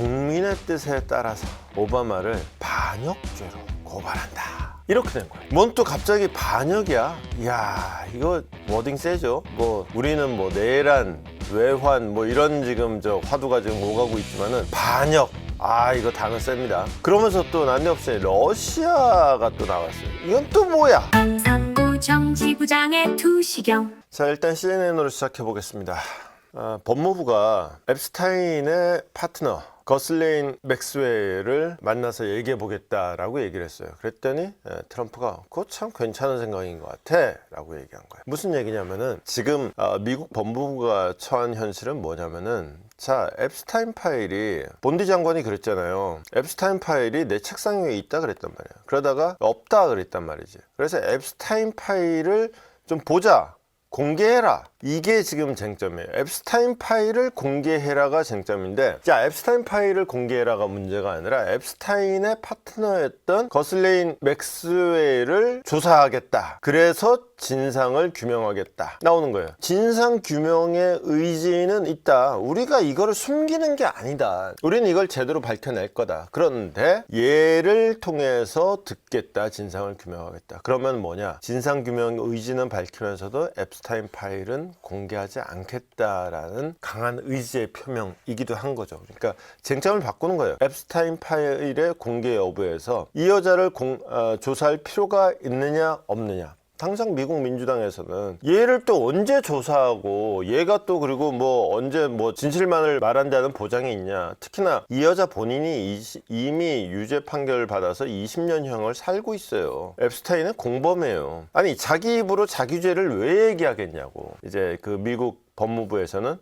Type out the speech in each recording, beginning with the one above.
국민의 뜻에 따라서 오바마를 반역죄로 고발한다. 이렇게 된 거예요. 뭔 또 갑자기 반역이야? 이야, 이거 워딩 세죠? 뭐 우리는 뭐 내란, 외환 뭐 이런 지금 저 화두가 지금 오가고 있지만은 반역. 아, 이거 단어 셉니다. 그러면서 또 난데없이 러시아가 또 나왔어요. 이건 또 뭐야? 상부 정치부장의 투시경. 자, 일단 CNN으로 시작해 보겠습니다. 법무부가 앱스타인의 파트너 거슬레인 맥스웰을 만나서 얘기해 보겠다라고 얘기를 했어요. 그랬더니 트럼프가 그거 참 괜찮은 생각인 것 같아 라고 얘기한 거예요. 무슨 얘기냐면은 지금 미국 법무부가 처한 현실은 뭐냐면은, 자, 앱스타인 파일이, 본디 장관이 그랬잖아요. 앱스타인 파일이 내 책상 위에 있다 그랬단 말이에요. 그러다가 없다 그랬단 말이지. 그래서 앱스타인 파일을 좀 보자, 공개해라. 이게 지금 쟁점이에요. 앱스타인 파일을 공개해라가 쟁점인데, 자, 앱스타인 파일을 공개해라가 문제가 아니라 앱스타인의 파트너였던 거슬레인 맥스웰을 조사하겠다. 그래서 진상을 규명하겠다. 나오는 거예요. 진상 규명의 의지는 있다. 우리가 이거를 숨기는 게 아니다. 우리는 이걸 제대로 밝혀낼 거다. 그런데 얘를 통해서 듣겠다. 진상을 규명하겠다. 그러면 뭐냐? 진상 규명 의지는 밝히면서도 앱스타인 파일은 공개하지 않겠다라는 강한 의지의 표명이기도 한 거죠. 그러니까 쟁점을 바꾸는 거예요. 앱스타인 파일의 공개 여부에서 이 여자를 조사할 필요가 있느냐 없느냐. 당장 미국 민주당에서는 얘를 또 언제 조사하고 얘가 또 그리고 뭐 언제 뭐 진실만을 말한다는 보장이 있냐. 특히나 이 여자 본인이 이미 유죄 판결을 받아서 20년형을 살고 있어요. 앱스타인은 공범이에요. 아니, 자기 입으로 자기 죄를 왜 얘기하겠냐고. 이제 그 미국 법무부에서는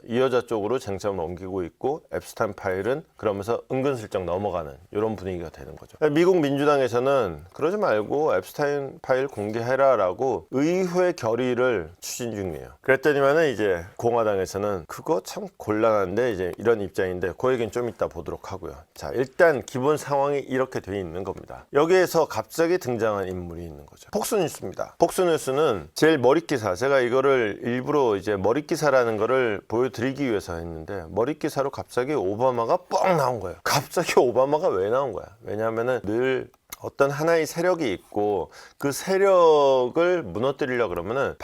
이 여자 쪽으로 쟁점을 옮기고 있고, 앱스타인 파일은 그러면서 은근슬쩍 넘어가는 이런 분위기가 되는 거죠. 미국 민주당에서는 그러지 말고 앱스타인 파일 공개해라 라고 의회 결의를 추진 중이에요. 그랬더니만은 이제 공화당에서는 그거 참 곤란한데 이제 이런 입장인데, 그 얘기는 좀 이따 보도록 하고요. 자, 일단 기본 상황이 이렇게 돼 있는 겁니다. 여기에서 갑자기 등장한 인물이 있는 거죠. 폭스뉴스입니다. 폭스뉴스는 제일 머릿기사, 제가 이거를 일부러 이제 머릿기사라는 거를 보여드리기 위해서 했는데, 머릿기사로 갑자기 오바마가 뻥 나온 거예요. 갑자기 오바마가 왜 나온 거야? 왜냐하면은 늘 어떤 하나의 세력이 있고 그 세력을 무너뜨리려고 그러면은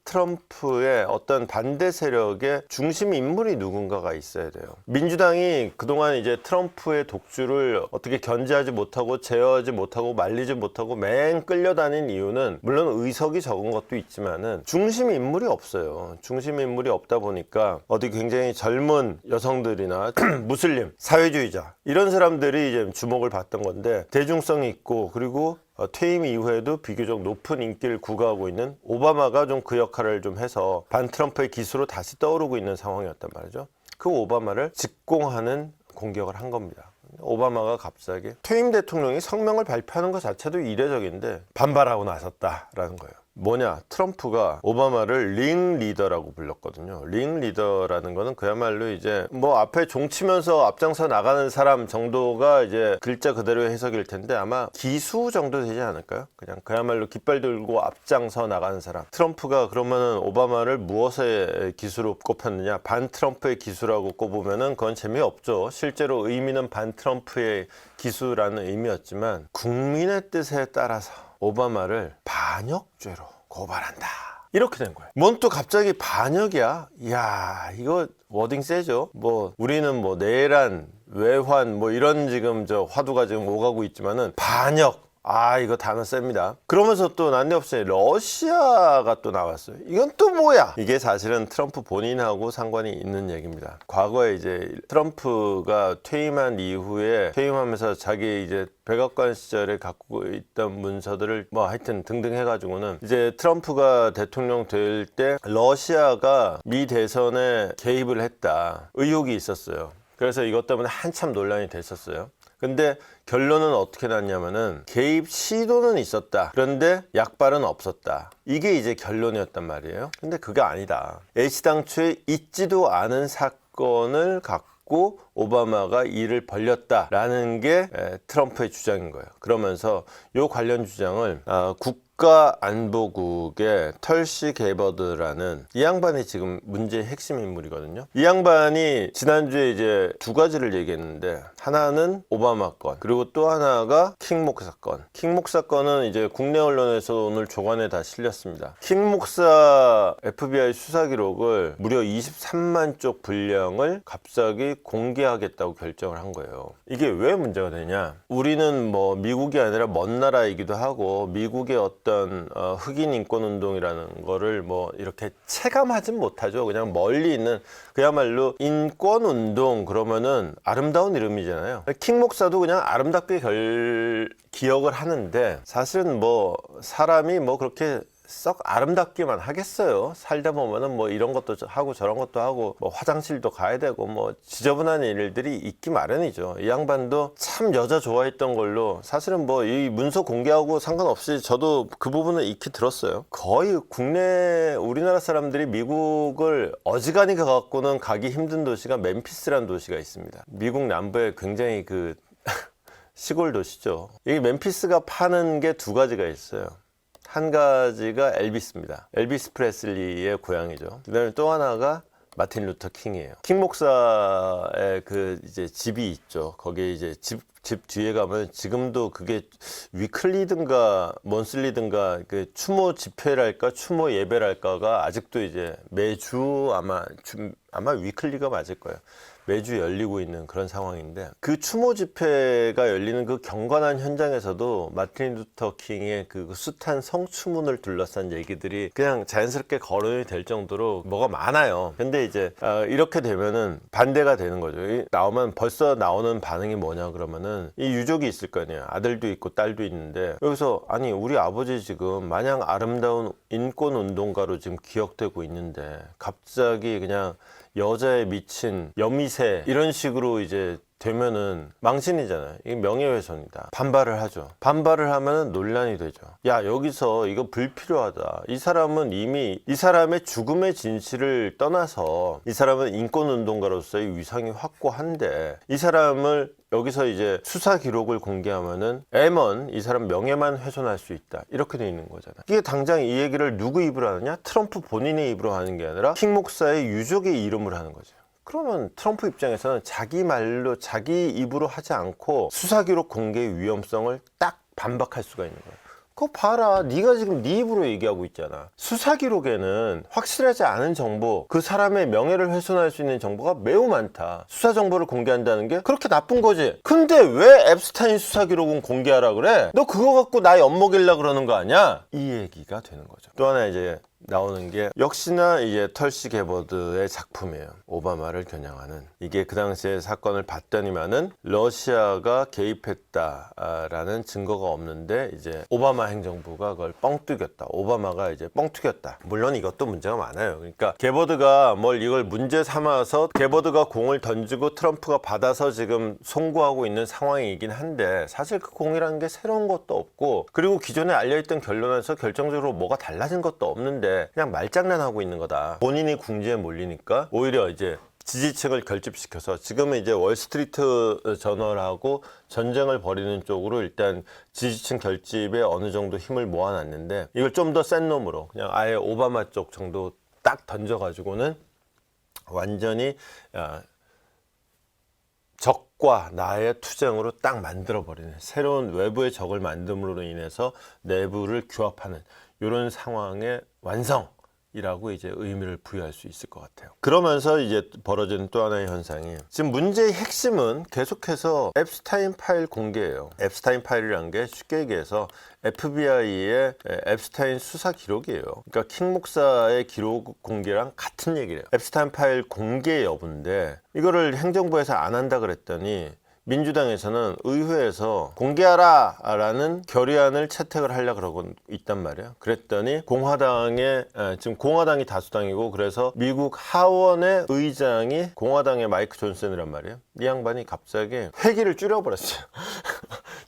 트럼프의 어떤 반대 세력의 중심 인물이 누군가가 있어야 돼요. 민주당이 그동안 이제 트럼프의 독주를 어떻게 견제하지 못하고 제어하지 못하고 말리지 못하고 맹 끌려다닌 이유는 물론 의석이 적은 것도 있지만은 중심 인물이 없어요. 중심 인물이 없다 보니까 어디 굉장히 젊은 여성들이나 무슬림, 사회주의자 이런 사람들이 이제 주목을 받던 건데, 대중성이 있고 그리고 퇴임 이후에도 비교적 높은 인기를 구가하고 있는 오바마가 좀 그 역할을 좀 해서 반트럼프의 기수로 다시 떠오르고 있는 상황이었단 말이죠. 그 오바마를 직공하는 공격을 한 겁니다. 오바마가 갑자기 퇴임 대통령이 성명을 발표하는 것 자체도 이례적인데 반발하고 나섰다라는 거예요. 뭐냐, 트럼프가 오바마를 링 리더라고 불렀거든요. 링 리더라는 거는 그야말로 이제 뭐 앞에 종치면서 앞장서 나가는 사람 정도가 이제 글자 그대로의 해석일 텐데, 아마 기수 정도 되지 않을까요? 그냥 그야말로 깃발 들고 앞장서 나가는 사람. 트럼프가 그러면은 오바마를 무엇의 기수로 꼽혔느냐? 반 트럼프의 기수라고 꼽으면은 그건 재미없죠. 실제로 의미는 반 트럼프의 기수라는 의미였지만, 국민의 뜻에 따라서 오바마를 반역죄로 고발한다. 이렇게 된 거예요. 뭔 또 갑자기 반역이야? 이야, 이거 워딩 세죠? 뭐 우리는 뭐 내란, 외환 뭐 이런 지금 저 화두가 지금 오가고 있지만은 반역. 아, 이거 단어 셉니다. 그러면서 또 난데없이 러시아가 또 나왔어요. 이건 또 뭐야? 이게 사실은 트럼프 본인하고 상관이 있는 얘기입니다. 과거에 이제 트럼프가 퇴임한 이후에 퇴임하면서 자기 이제 백악관 시절에 갖고 있던 문서들을 뭐 하여튼 등등 해가지고는 이제 트럼프가 대통령 될 때 러시아가 미 대선에 개입을 했다 의혹이 있었어요. 그래서 이것 때문에 한참 논란이 됐었어요. 근데 결론은 어떻게 났냐면은 개입 시도는 있었다. 그런데 약발은 없었다. 이게 이제 결론이었단 말이에요. 근데 그게 아니다. 애시당초에 있지도 않은 사건을 갖고 오바마가 일을 벌렸다라는 게 트럼프의 주장인 거예요. 그러면서 이 관련 주장을 국가안보국의 털시 게버드라는 이 양반이 지금 문제의 핵심 인물이거든요. 이 양반이 지난주에 이제 두 가지를 얘기했는데, 하나는 오바마 건, 그리고 또 하나가 킹 목사 건. 킹 목사 건은 이제 국내 언론에서 오늘 조간에 다 실렸습니다. 킹 목사 FBI 수사 기록을 무려 23만 쪽 분량을 갑자기 공개하겠다고 결정을 한 거예요. 이게 왜 문제가 되냐? 우리는 뭐 미국이 아니라 먼 나라이기도 하고 미국의 어떤 흑인 인권 운동이라는 거를 뭐 이렇게 체감하진 못하죠. 그냥 멀리 있는, 그야말로 인권 운동 그러면은 아름다운 이름이잖아요. 킹 목사도 그냥 아름답게 기억을 하는데, 사실은 뭐 사람이 뭐 그렇게 썩 아름답기만 하겠어요. 살다 보면은 뭐 이런 것도 하고 저런 것도 하고 뭐 화장실도 가야 되고 뭐 지저분한 일들이 있기 마련이죠. 이 양반도 참 여자 좋아했던 걸로, 사실은 뭐 이 문서 공개하고 상관없이 저도 그 부분은 익히 들었어요. 거의 국내 우리나라 사람들이 미국을 어지간히 가갖고는 가기 힘든 도시가 멤피스라는 도시가 있습니다. 미국 남부에 굉장히 그 시골 도시죠. 이 멤피스가 파는 게 두 가지가 있어요. 한 가지가 엘비스입니다. 엘비스 프레슬리의 고향이죠. 그다음에 또 하나가 마틴 루터 킹이에요. 킹 목사의 그 이제 집이 있죠. 거기에 이제 집 뒤에 가면 지금도 그게 위클리든가 먼슬리든가 그 추모 집회랄까 추모 예배랄까가 아직도 이제 매주 아마 위클리가 맞을 거예요. 매주 열리고 있는 그런 상황인데, 그 추모 집회가 열리는 그 경건한 현장에서도 마틴 루터 킹의 그 숱한 성추문을 둘러싼 얘기들이 그냥 자연스럽게 거론이 될 정도로 뭐가 많아요. 근데 이제 이렇게 되면은 반대가 되는 거죠. 나오면 벌써 나오는 반응이 뭐냐 그러면은, 이 유족이 있을 거 아니에요. 아들도 있고 딸도 있는데, 여기서 아니 우리 아버지 지금 마냥 아름다운 인권 운동가로 지금 기억되고 있는데 갑자기 그냥 여자에 미친 여미새 이런 식으로 이제 되면은 망신이잖아요. 이게 명예훼손이다. 반발을 하죠. 반발을 하면은 논란이 되죠. 야, 여기서 이거 불필요하다. 이 사람은 이미 이 사람의 죽음의 진실을 떠나서 이 사람은 인권운동가로서의 위상이 확고한데, 이 사람을 여기서 이제 수사 기록을 공개하면은 애먼 이 사람 명예만 훼손할 수 있다. 이렇게 돼 있는 거잖아. 이게 당장 이 얘기를 누구 입으로 하느냐? 트럼프 본인의 입으로 하는 게 아니라 킹 목사의 유족의 이름으로 하는 거죠. 그러면 트럼프 입장에서는 자기 말로 자기 입으로 하지 않고 수사 기록 공개의 위험성을 딱 반박할 수가 있는 거예요. 그거 봐라, 네가 지금 네 입으로 얘기하고 있잖아. 수사 기록에는 확실하지 않은 정보, 그 사람의 명예를 훼손할 수 있는 정보가 매우 많다. 수사 정보를 공개한다는 게 그렇게 나쁜 거지. 근데 왜 앱스타인 수사 기록은 공개하라 그래? 너 그거 갖고 나 엿먹이려 그러는 거 아니야? 이 얘기가 되는 거죠. 또 하나 이제 나오는 게 역시나 이제 털시 게버드의 작품이에요. 오바마를 겨냥하는. 이게 그 당시에 사건을 봤더니만은 러시아가 개입했다라는 증거가 없는데 이제 오바마 행정부가 그걸 뻥튀겼다. 오바마가 이제 뻥튀겼다. 물론 이것도 문제가 많아요. 그러니까 게버드가 뭘 이걸 문제 삼아서 게버드가 공을 던지고 트럼프가 받아서 지금 송구하고 있는 상황이긴 한데, 사실 그 공이라는 게 새로운 것도 없고, 그리고 기존에 알려있던 결론에서 결정적으로 뭐가 달라진 것도 없는데 그냥 말장난하고 있는 거다. 본인이 궁지에 몰리니까 오히려 이제 지지층을 결집시켜서, 지금은 이제 월스트리트 저널하고 전쟁을 벌이는 쪽으로 일단 지지층 결집에 어느 정도 힘을 모아놨는데, 이걸 좀 더 센 놈으로 그냥 아예 오바마 쪽 정도 딱 던져가지고는 완전히 적과 나의 투쟁으로 딱 만들어버리는, 새로운 외부의 적을 만듦으로 인해서 내부를 규합하는 이런 상황의 완성이라고 이제 의미를 부여할 수 있을 것 같아요. 그러면서 이제 벌어지는 또 하나의 현상이, 지금 문제의 핵심은 계속해서 앱스타인 파일 공개예요. 앱스타인 파일이라는 게 쉽게 얘기해서 FBI의 앱스타인 수사 기록이에요. 그러니까 킹 목사의 기록 공개랑 같은 얘기래요. 앱스타인 파일 공개 여부인데, 이거를 행정부에서 안 한다 그랬더니 민주당에서는 의회에서 공개하라 라는 결의안을 채택을 하려고 그러고 있단 말이에요. 그랬더니 지금 공화당이 다수당이고, 그래서 미국 하원의 의장이 공화당의 마이크 존슨이란 말이에요. 이 양반이 갑자기 회기를 줄여버렸어요.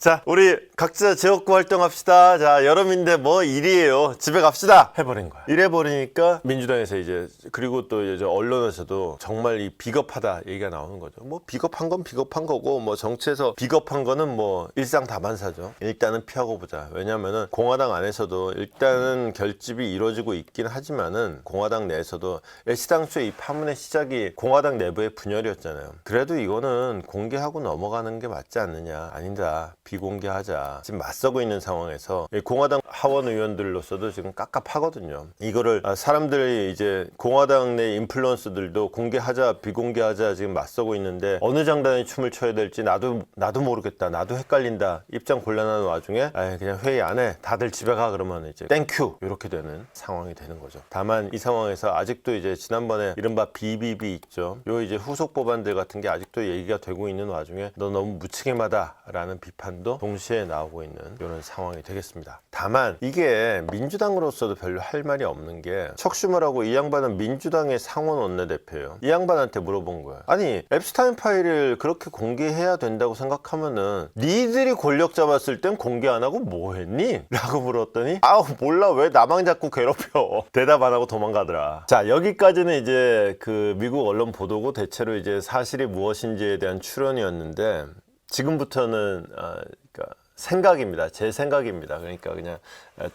자, 우리 각자 지역구 활동합시다. 자, 여름인데 뭐 일이에요. 집에 갑시다. 해버린 거야. 이래버리니까 민주당에서 이제 그리고 또 이제 언론에서도 정말 이 비겁하다 얘기가 나오는 거죠. 뭐 비겁한 건 비겁한 거고 뭐 정치에서 비겁한 거는 뭐 일상다반사죠. 일단은 피하고 보자. 왜냐면은 공화당 안에서도 일단은 결집이 이루어지고 있긴 하지만은 공화당 내에서도 애시당초에 이 파문의 시작이 공화당 내부의 분열이었잖아요. 그래도 이거는 공개하고 넘어가는 게 맞지 않느냐. 아니다. 비공개하자. 지금 맞서고 있는 상황에서 공화당 하원 의원들로서도 지금 깝깝하거든요. 이거를 사람들이 이제 공화당 내 인플루언서들도 공개하자 비공개하자 지금 맞서고 있는데 어느 장단에 춤을 춰야 될지 나도 모르겠다. 나도 헷갈린다. 입장 곤란한 와중에 그냥 회의 안 해. 다들 집에 가. 그러면 이제 땡큐 이렇게 되는 상황이 되는 거죠. 다만 이 상황에서 아직도 이제 지난번에 이른바 BBB 있죠. 요 이제 후속 법안들 같은 게 아직도 얘기가 되고 있는 와중에 너 너무 무책임하다라는 비판도 동시에 나오고 있는 이런 상황이 되겠습니다. 다만 이게 민주당으로서도 별로 할 말이 없는 게 척슈머라고 이 양반은 민주당의 상원 원내대표예요. 이 양반한테 물어본 거야. 아니 앱스타인 파일을 그렇게 공개해야 된다고 생각하면은 니들이 권력 잡았을 땐 공개 안 하고 뭐 했니? 라고 물었더니 아우 몰라 왜 나만 자꾸 괴롭혀. 대답 안 하고 도망가더라. 자 여기까지는 이제 그 미국 언론 보도고 대체로 이제 사실이 무엇인지에 대한 추론이었는데 지금부터는 그러니까 생각입니다. 제 생각입니다. 그러니까 그냥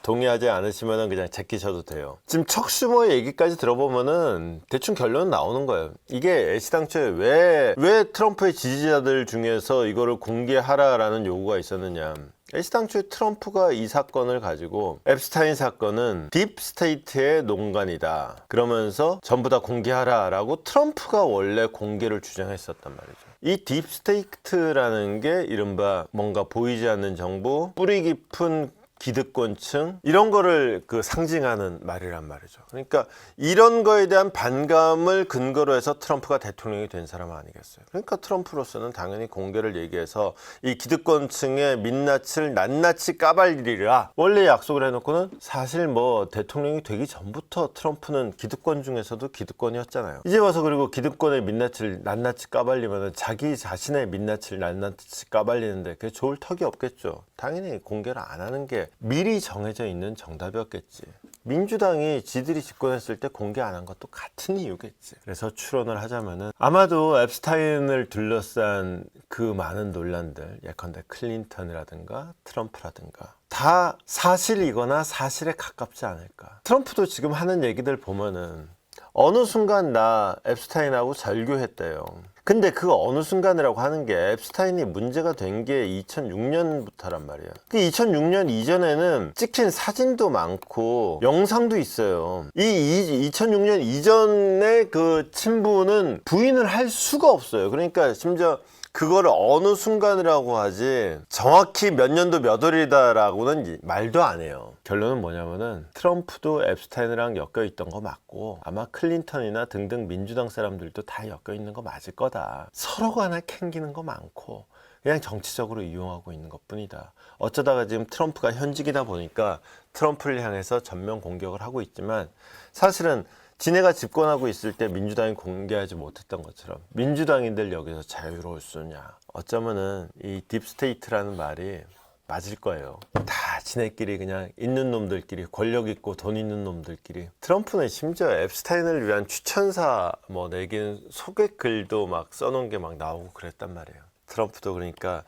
동의하지 않으시면 그냥 제끼셔도 돼요. 지금 척슈머의 얘기까지 들어보면은 대충 결론은 나오는 거예요. 이게 애시당초에 왜 트럼프의 지지자들 중에서 이거를 공개하라라는 요구가 있었느냐. 애시당초에 트럼프가 이 사건을 가지고 앱스타인 사건은 딥스테이트의 농간이다. 그러면서 전부 다 공개하라 라고 트럼프가 원래 공개를 주장했었단 말이죠. 이 딥스테이트라는 게 이른바 뭔가 보이지 않는 정보, 뿌리 깊은 기득권층 이런 거를 그 상징하는 말이란 말이죠. 그러니까 이런 거에 대한 반감을 근거로 해서 트럼프가 대통령이 된 사람 아니겠어요. 그러니까 트럼프로서는 당연히 공개를 얘기해서 이 기득권층의 민낯을 낱낱이 까발리리라 원래 약속을 해놓고는 사실 뭐 대통령이 되기 전부터 트럼프는 기득권 중에서도 기득권이었잖아요. 이제 와서 그리고 기득권의 민낯을 낱낱이 까발리면 자기 자신의 민낯을 낱낱이 까발리는데 그게 좋을 턱이 없겠죠. 당연히 공개를 안 하는 게 미리 정해져 있는 정답이었겠지. 민주당이 지들이 집권했을 때 공개 안 한 것도 같은 이유겠지. 그래서 추론을 하자면은 아마도 앱스타인을 둘러싼 그 많은 논란들 예컨대 클린턴이라든가 트럼프라든가 다 사실이거나 사실에 가깝지 않을까. 트럼프도 지금 하는 얘기들 보면은 어느 순간 나 앱스타인하고 절교했대요. 근데 그 어느 순간이라고 하는 게 앱스타인이 문제가 된 게 2006년부터란 말이에요. 그 2006년 이전에는 찍힌 사진도 많고 영상도 있어요. 이 2006년 이전의 그 친부는 부인을 할 수가 없어요. 그러니까 심지어 그거를 어느 순간이라고 하지 정확히 몇 년도 몇 월이다라고는 말도 안 해요. 결론은 뭐냐면은 트럼프도 앱스타인이랑 엮여 있던 거 맞고 아마 클린턴이나 등등 민주당 사람들도 다 엮여 있는 거 맞을 거다. 서로 간에 캥기는 거 많고 그냥 정치적으로 이용하고 있는 것 뿐이다. 어쩌다가 지금 트럼프가 현직이다 보니까 트럼프를 향해서 전면 공격을 하고 있지만 사실은 지네가 집권하고 있을 때 민주당이 공개하지 못했던 것처럼 민주당인들 여기서 자유로울 수 있냐. 어쩌면은 이 딥스테이트라는 말이 맞을 거예요. 다 지네끼리 그냥 있는 놈들끼리 권력 있고 돈 있는 놈들끼리. 트럼프는 심지어 앱스타인을 위한 추천사 뭐 내긴 소개글도 막 써놓은 게 막 나오고 그랬단 말이에요. 트럼프도 그러니까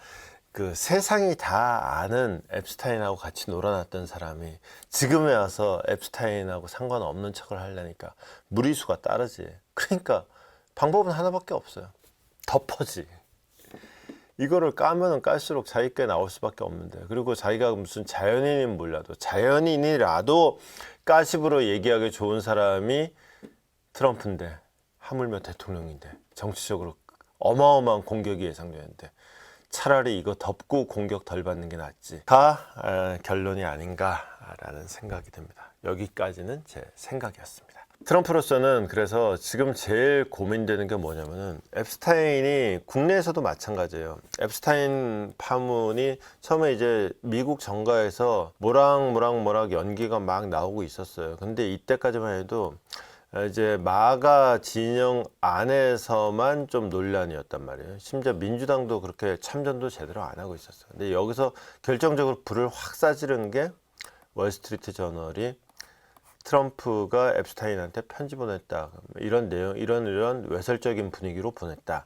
그 세상이 다 아는 앱스타인하고 같이 놀아놨던 사람이 지금에 와서 앱스타인하고 상관없는 척을 하려니까 무리수가 따르지. 그러니까 방법은 하나밖에 없어요. 덮어지. 이거를 까면은 깔수록 자기께 나올 수밖에 없는데 그리고 자기가 무슨 자연인인 몰라도 자연인이라도 가십으로 얘기하기 좋은 사람이 트럼프인데 하물며 대통령인데 정치적으로 어마어마한 공격이 예상되는데 차라리 이거 덮고 공격 덜 받는 게 낫지가 결론이 아닌가라는 생각이 듭니다. 여기까지는 제 생각이었습니다. 트럼프로서는 그래서 지금 제일 고민되는 게 뭐냐면은 앱스타인이 국내에서도 마찬가지예요. 앱스타인 파문이 처음에 이제 미국 정가에서 모락모락 연기가 막 나오고 있었어요. 근데 이때까지만 해도 이제 마가 진영 안에서만 좀 논란이었단 말이에요. 심지어 민주당도 그렇게 참전도 제대로 안 하고 있었어요. 근데 여기서 결정적으로 불을 확 싸지른 게 월스트리트 저널이 트럼프가 앱스타인한테 편지 보냈다, 이런 내용, 이런 외설적인 분위기로 보냈다,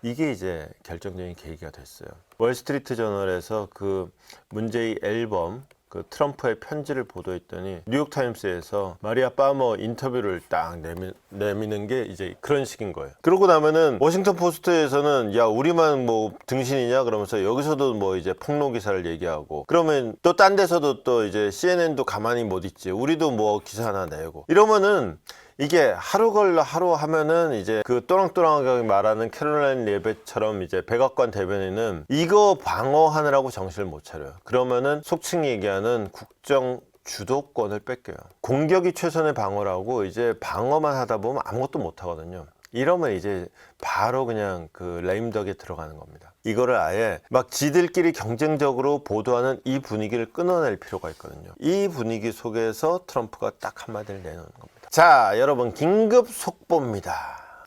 이게 이제 결정적인 계기가 됐어요. 월스트리트 저널에서 그 문제의 앨범, 그 트럼프의 편지를 보도했더니 뉴욕타임스에서 마리아 파머 인터뷰를 딱 내미는 게 이제 그런 식인 거예요. 그러고 나면은 워싱턴 포스트에서는 야, 우리만 뭐 등신이냐 그러면서 여기서도 뭐 이제 폭로 기사를 얘기하고, 그러면 또 딴 데서도 또 이제 CNN도 가만히 못 있지, 우리도 뭐 기사 하나 내고, 이러면은 이게 하루 걸러 하루 하면은 이제 그 또랑또랑하게 말하는 캐롤라인 레벳처럼 이제 백악관 대변인은 이거 방어하느라고 정신을 못 차려요. 그러면은 속칭 얘기하는 국정 주도권을 뺏겨요. 공격이 최선의 방어라고 이제 방어만 하다 보면 아무것도 못 하거든요. 이러면 이제 바로 그냥 그 레임덕에 들어가는 겁니다. 이거를 아예 막 지들끼리 경쟁적으로 보도하는 이 분위기를 끊어낼 필요가 있거든요. 이 분위기 속에서 트럼프가 딱 한마디를 내놓는 겁니다. 자, 여러분, 긴급 속보입니다.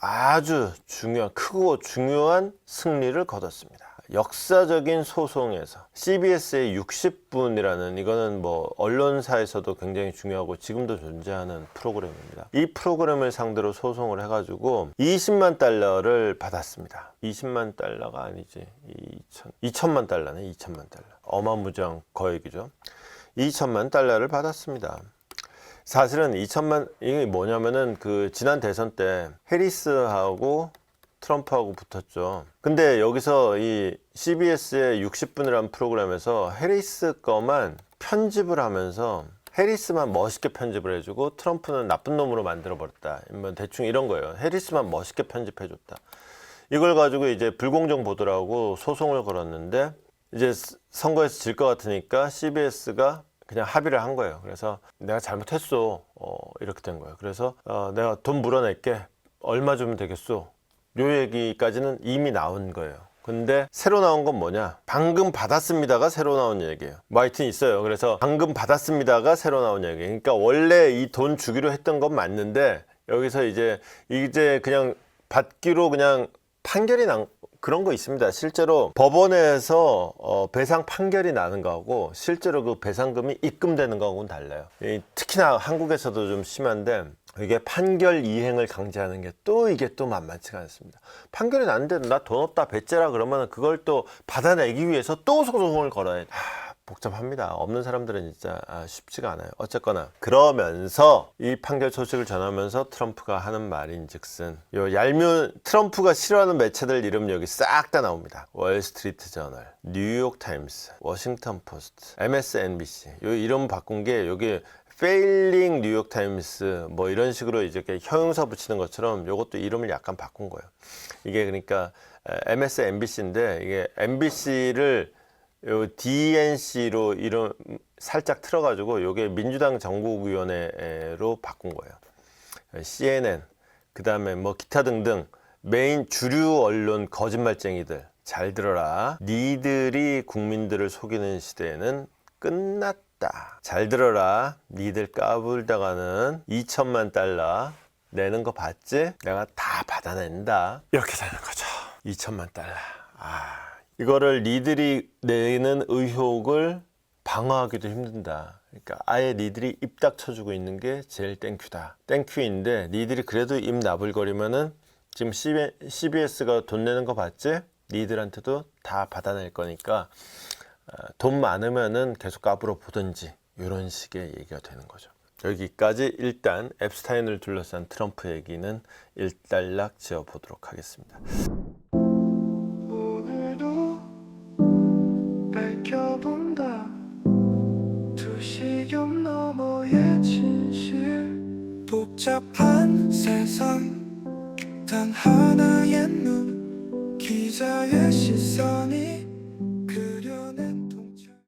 아주 크고 중요한 승리를 거뒀습니다. 역사적인 소송에서 CBS의 60분이라는, 이거는 뭐 언론사에서도 굉장히 중요하고 지금도 존재하는 프로그램입니다. 이 프로그램을 상대로 소송을 해가지고 20만 달러를 받았습니다. 20만 달러가 아니지, 2천만 달러네. 2천만 달러. 어마무지한 거액이죠. 2천만 달러를 받았습니다. 사실은 2천만, 이게 뭐냐면은 그 지난 대선 때 해리스하고 트럼프하고 붙었죠. 근데 여기서 이 CBS의 60분이라는 프로그램에서 해리스 거만 편집을 하면서 해리스만 멋있게 편집을 해주고 트럼프는 나쁜 놈으로 만들어버렸다, 뭐 대충 이런 거예요. 해리스만 멋있게 편집해줬다. 이걸 가지고 이제 불공정 보도라고 소송을 걸었는데, 이제 선거에서 질 것 같으니까 CBS가 그냥 합의를 한 거예요. 그래서 내가 잘못했어, 이렇게 된 거예요. 그래서 내가 돈 물어낼게, 얼마 주면 되겠소, 요 얘기까지는 이미 나온 거예요. 근데 새로 나온 건 뭐냐, 방금 받았습니다가 새로 나온 얘기예요. 뭐 하여튼 있어요. 그래서 방금 받았습니다가 새로 나온 얘기예요. 그러니까 원래 이 돈 주기로 했던 건 맞는데 여기서 이제 그냥 받기로 그냥 판결이 난 그런 거 있습니다. 실제로 법원에서 배상 판결이 나는 거하고 실제로 그 배상금이 입금되는 거하고는 달라요. 특히나 한국에서도 좀 심한데, 이게 판결 이행을 강제하는 게 이게 또 만만치가 않습니다. 판결이 났는데 나 돈 없다, 배째라 그러면 그걸 또 받아내기 위해서 또 소송을 걸어야 돼. 복잡합니다. 없는 사람들은 진짜 쉽지가 않아요. 어쨌거나 그러면서 이 판결 소식을 전하면서 트럼프가 하는 말인즉슨, 요 얄미운 트럼프가 싫어하는 매체들 이름 여기 싹 다 나옵니다. 월스트리트 저널, 뉴욕 타임스, 워싱턴 포스트, MSNBC. 요 이름 바꾼 게 여기 페일링 뉴욕 타임스 뭐 이런 식으로 이렇게 형용사 붙이는 것처럼 요것도 이름을 약간 바꾼 거예요. 이게 그러니까 MSNBC인데 이게 MBC를 요 DNC로 이름 살짝 틀어가지고 요게 민주당 정국위원회로 바꾼 거예요. CNN, 그 다음에 뭐 기타 등등 메인 주류 언론 거짓말쟁이들, 잘 들어라. 니들이 국민들을 속이는 시대는 끝났다. 잘 들어라. 니들 까불다가는 2천만 달러 내는 거 봤지? 내가 다 받아낸다. 이렇게 되는 거죠. 2천만 달러. 이거를 니들이 내는 의혹을 방어하기도 힘든다. 그러니까 아예 니들이 입 닥쳐주고 있는 게 제일 땡큐다. 땡큐인데 니들이 그래도 입 나불거리면은 지금 CBS가 돈 내는 거 봤지? 니들한테도 다 받아낼 거니까 돈 많으면은 계속 까불어 보든지, 이런 식의 얘기가 되는 거죠. 여기까지 일단 앱스타인을 둘러싼 트럼프 얘기는 일단락 지어보도록 하겠습니다. 밝혀본다 두시경 너머의 진실, 복잡한 세상 단 하나의 눈, 기자의 시선